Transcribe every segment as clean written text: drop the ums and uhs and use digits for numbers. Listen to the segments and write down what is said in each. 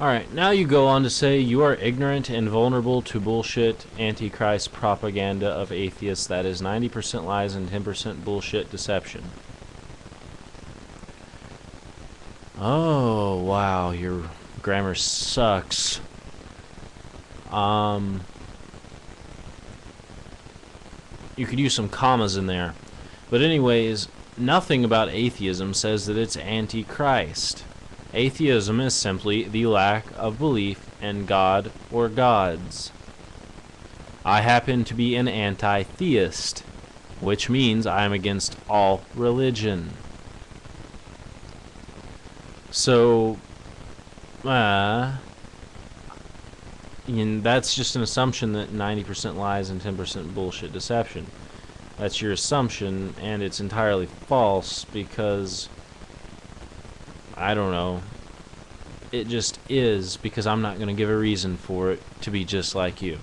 Alright, now you go on to say you are ignorant and vulnerable to bullshit antichrist propaganda of atheists that is 90% lies and 10% bullshit deception. Oh, wow, your grammar sucks. You could use some commas in there. But anyways, nothing about atheism says that it's anti-Christ. Atheism is simply the lack of belief in God or gods. I happen to be an anti-theist, which means I am against all religion. So, and that's just an assumption that 90% lies and 10% bullshit deception. That's your assumption, and it's entirely false because, I don't know, it just is, because I'm not going to give a reason for it to be just like you.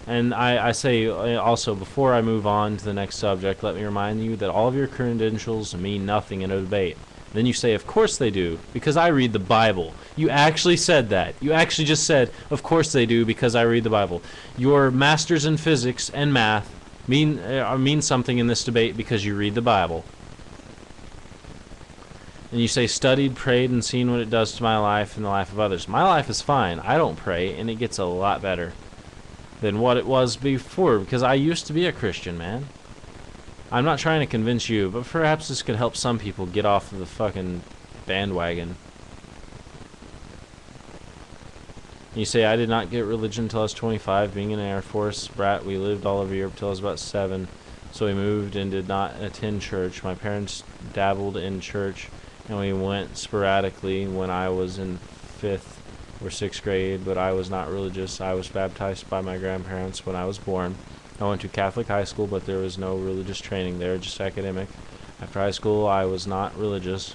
And I say also, before I move on to the next subject, let me remind you that all of your credentials mean nothing in a debate. Then you say, of course they do, because I read the Bible. You actually said that. You actually just said, of course they do, because I read the Bible. Your masters in physics and math mean something in this debate because you read the Bible. And you say, studied, prayed, and seen what it does to my life and the life of others. My life is fine. I don't pray, and it gets a lot better than what it was before, because I used to be a Christian, man. I'm not trying to convince you, but perhaps this could help some people get off of the fucking bandwagon. You say, I did not get religion until I was 25, being in an Air Force brat. We lived all over Europe till I was about 7, so we moved and did not attend church. My parents dabbled in church, and we went sporadically when I was in 5th or 6th grade, but I was not religious. I was baptized by my grandparents when I was born. I went to Catholic high school, but there was no religious training there, just academic. After high school, I was not religious,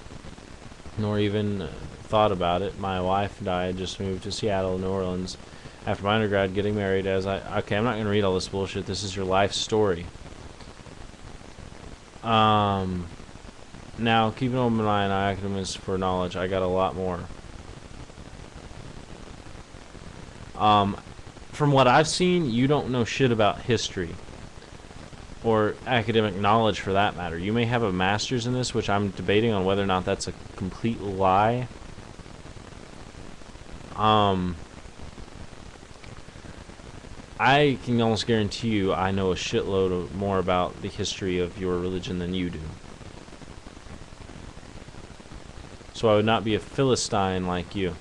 nor even thought about it. My wife and I just moved to Seattle, New Orleans, after my undergrad, getting married. Okay, I'm not going to read all this bullshit. This is your life story. Now, keep an open mind, academics for knowledge. I got a lot more. From what I've seen, you don't know shit about history or academic knowledge for that matter. You may have a master's in this, which I'm debating on whether or not that's a complete lie. I can almost guarantee you I know a shitload more about the history of your religion than you do. So I would not be a Philistine like you.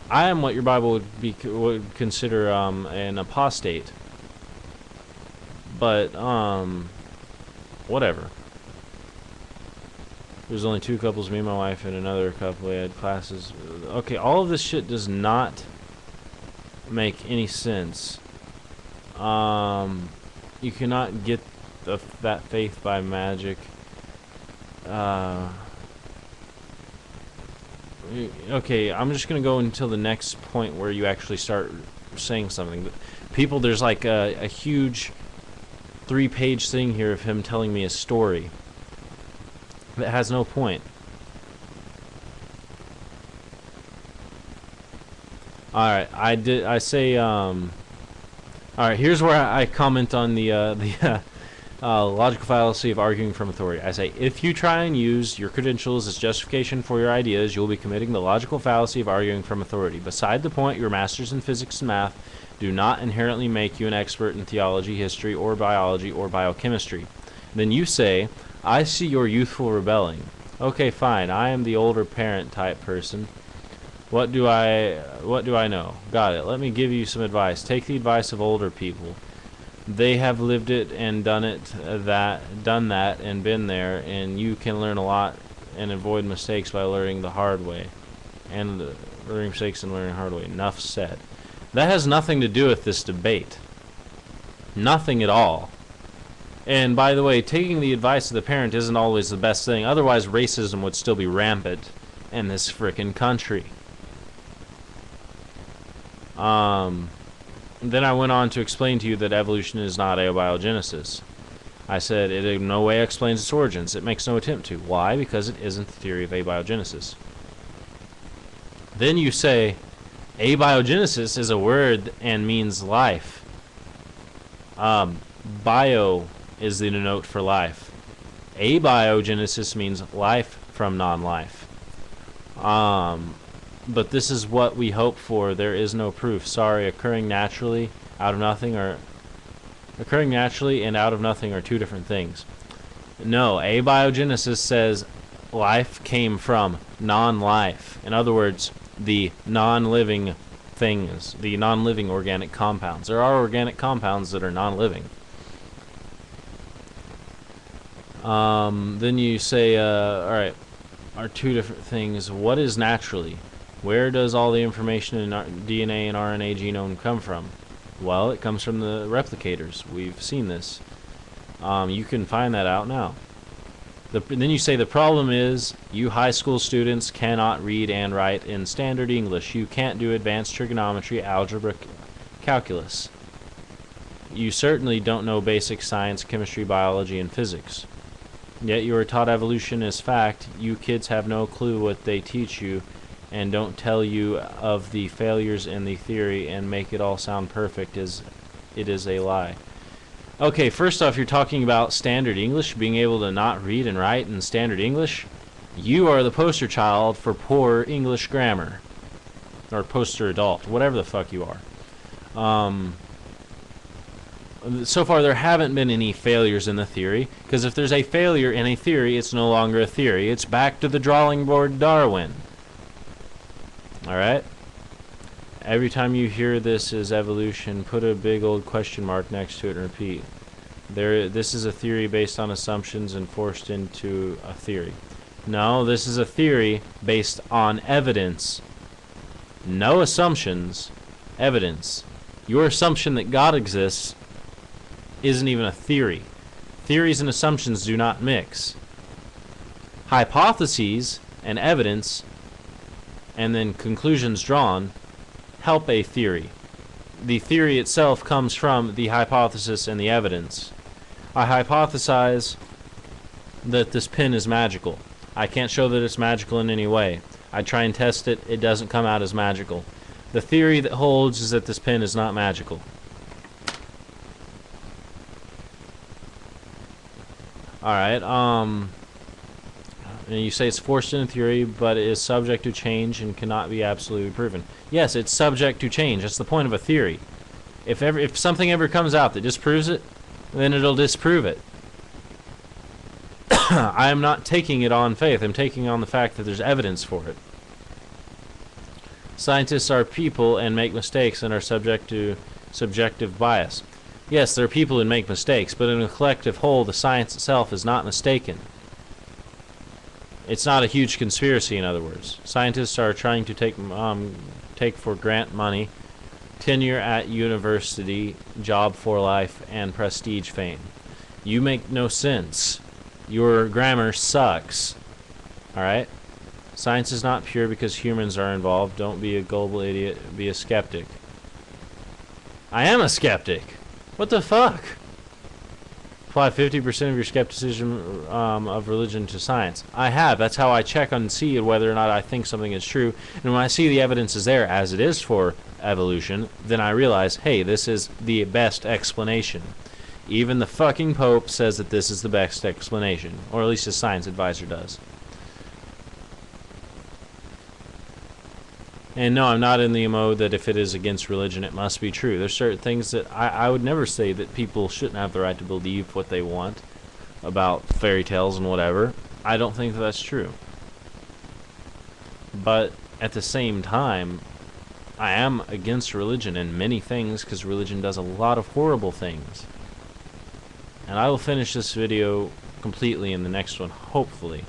I am what your Bible would consider an apostate. But whatever. There's only 2 couples, me and my wife, and another couple. We had classes. Okay, all of this shit does not make any sense. You cannot get that faith by magic. Okay, I'm just gonna go until the next point where you actually start saying something. People, there's like a huge 3-page thing here of him telling me a story that has no point. Alright, I say, alright, here's where I comment on the logical fallacy of arguing from authority. I say, if you try and use your credentials as justification for your ideas, you'll be committing the logical fallacy of arguing from authority. Beside the point, your masters in physics and math do not inherently make you an expert in theology, history, or biology, or biochemistry. Then you say, I see your youthful rebelling. Okay, fine, I am the older parent type person. What do I know? Got it. Let me give you some advice. Take the advice of older people. They have lived it and done that and been there, and you can learn a lot and avoid mistakes by learning the hard way. Learning mistakes and learning the hard way. Enough said. That has nothing to do with this debate. Nothing at all. And by the way, taking the advice of the parent isn't always the best thing. Otherwise, racism would still be rampant in this frickin' country. Then I went on to explain to you that evolution is not abiogenesis. I said it in no way explains its origins. It makes no attempt to. Why? Because it isn't the theory of abiogenesis. Then you say abiogenesis is a word and means life. Bio is the denote for life. Abiogenesis means life from non-life. But this is what we hope for. There is no proof. Sorry, occurring naturally out of nothing or occurring naturally and out of nothing are two different things. No, abiogenesis says life came from non-life. In other words, the non-living things, the non-living organic compounds. There are organic compounds that are non-living. Then you say, alright, are two different things. What is naturally? Where does all the information in our DNA and RNA genome come from? Well, it comes from the replicators. We've seen this. You can find that out now. Then you say the problem is you high school students cannot read and write in standard English. You can't do advanced trigonometry, algebra, calculus. You certainly don't know basic science, chemistry, biology, and physics. Yet you are taught evolution as fact. You kids have no clue what they teach you and don't tell you of the failures in the theory and make it all sound perfect as it is a lie. Okay, first off, you're talking about standard English, being able to not read and write in standard English. You are the poster child for poor English grammar. Or poster adult, whatever the fuck you are. So far, there haven't been any failures in the theory, because if there's a failure in a theory, it's no longer a theory. It's back to the drawing board Darwin. Alright? Every time you hear this is evolution, put a big old question mark next to it and repeat. This is a theory based on assumptions and forced into a theory. No, this is a theory based on evidence. No assumptions, evidence. Your assumption that God exists isn't even a theory. Theories and assumptions do not mix. Hypotheses and evidence and then conclusions drawn help a theory. The theory itself comes from the hypothesis and the evidence. I hypothesize that this pen is magical. I can't show that it's magical in any way. I try and test it, it doesn't come out as magical. The theory that holds is that this pen is not magical. Alright, and you say it's forced in theory, but it is subject to change and cannot be absolutely proven. Yes, it's subject to change. That's the point of a theory. If something ever comes out that disproves it, then it'll disprove it. I am not taking it on faith. I'm taking on the fact that there's evidence for it. Scientists are people and make mistakes and are subject to subjective bias. Yes, there are people who make mistakes, but in a collective whole, the science itself is not mistaken. It's not a huge conspiracy, in other words. Scientists are trying to take for grant money, tenure at university, job for life, and prestige fame. You make no sense. Your grammar sucks. Alright? Science is not pure because humans are involved. Don't be a gullible idiot. Be a skeptic. I am a skeptic. What the fuck? Apply 50% of your skepticism of religion to science. I have. That's how I check and see whether or not I think something is true. And when I see the evidence is there, as it is for evolution, then I realize, hey, this is the best explanation. Even the fucking Pope says that this is the best explanation. Or at least his science advisor does. And no, I'm not in the mode that if it is against religion, it must be true. There's certain things that I would never say that people shouldn't have the right to believe what they want about fairy tales and whatever. I don't think that that's true. But at the same time, I am against religion in many things because religion does a lot of horrible things. And I will finish this video completely in the next one, hopefully.